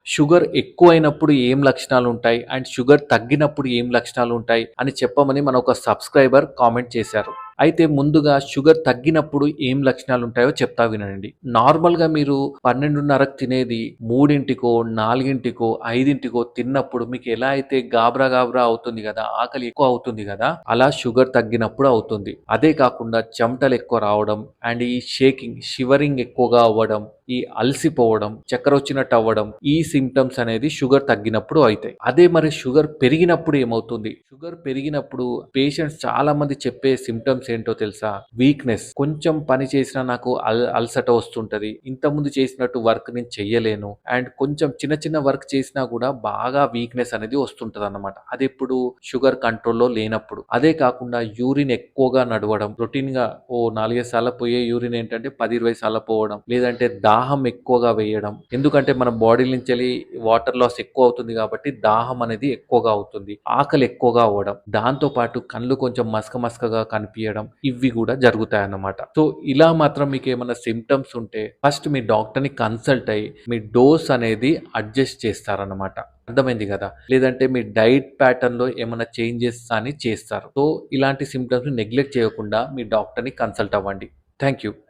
Sugar ఎక్కువైనప్పుడు ఏం లక్షణాలుంటాయి? And sugar తగ్గినప్పుడు ఏం లక్షణాలుంటాయి? అని చెప్పమని మన ఒక సబ్‌స్క్రైబర్ కామెంట్ చేశారు. అయితే ముందుగా షుగర్ తగ్గినప్పుడు ఏం లక్షణాలుంటాయో చెప్తా వినండి. నార్మల్‌గా మీరు 12:30కి తినేది 3కో, 4కో, 5కో తిన్నప్పుడు మీకెలా అయితే గాబరా గాబరా అవుతుంది గదా! ఆకలి ఎక్కువ అవుతుంది గదా! అలా షుగర్ తగ్గినప్పుడు అవుతుంది. అదే కాకుండా చెమటలెక్కువ రావడం అండ్ ఈ షేకింగ్, షివరింగ్ ఎక్కువగా అవ్వడం, ఈ అలసిపోవడం, చక్కరొచ్చినట్టు అవ్వడం, ఈ సింప్టమ్స్ అనేది షుగర్ తగ్గినప్పుడు అయితాయి. అదే మరి షుగర్ పెరిగినప్పుడు ఏమవుతుంది? షుగర్ పెరిగినప్పుడు పేషెంట్స్ చాలా మంది చెప్పే సింప్టమ్స్ ఏంటో తెలుసా? వీక్‌నెస్. కొంచెం పని చేసినా నాకు అలసట వస్తుంటది. ఇంతకుముందు చేసినట్టు వర్క్ నేను చెయ్యలేను. అండ్ కొంచెం చిన్న చిన్న వర్క్ చేసినా గూడా బాగా వీక్‌నెస్ అనేది వస్తుంటదన్నమాట. అదెప్పుడు? షుగర్ కంట్రోల్‌లో లేనప్పుడు. అదే కాకుండా యూరిన్ ఎక్కువగా నడవడం. రొటీన్‌గా ఓ 4, 5 సార్లు పోయే యూరిన్ ఏంటంటే 10, 20 సార్లు పోవడం. లేదంటే దాహం ఎక్కువగా వేయడం. ఎందుకంటే మన బాడీ నుంచెల్లి వాటర్ లాస్ ఎక్కువ అవుతుంది కాబట్టి దాహం అనేది ఎక్కువగా అవుతుంది. ఆకలి ఎక్కువగా అవ్వడం. దాంతో పాటు కళ్ళు కొంచెం మసకగా కనిపియడం. ఇవి గూడా జరుగుతాయన్నమాట. సో, ఇలా మాత్రం మీకేమన్నా సింప్టమ్స్ ఉంటే ఫస్ట్ మీ డాక్టర్‌ని కన్సల్ట్ అయ్యి మీ డోస్ అనేది అడ్జస్ట్ చేస్తారన్నమాట. అర్థమైంది గదా! లేదంటే మీ డైట్ ప్యాటర్న్‌లో ఏమన్నా చేంజెస్ అని చేస్తారు. సో, ఇలాంటి సింప్టమ్స్‌ని నెగ్లెక్ట్ చేయకుండా మీ డాక్టర్‌ని కన్సల్ట్ అవ్వండి. Thank you.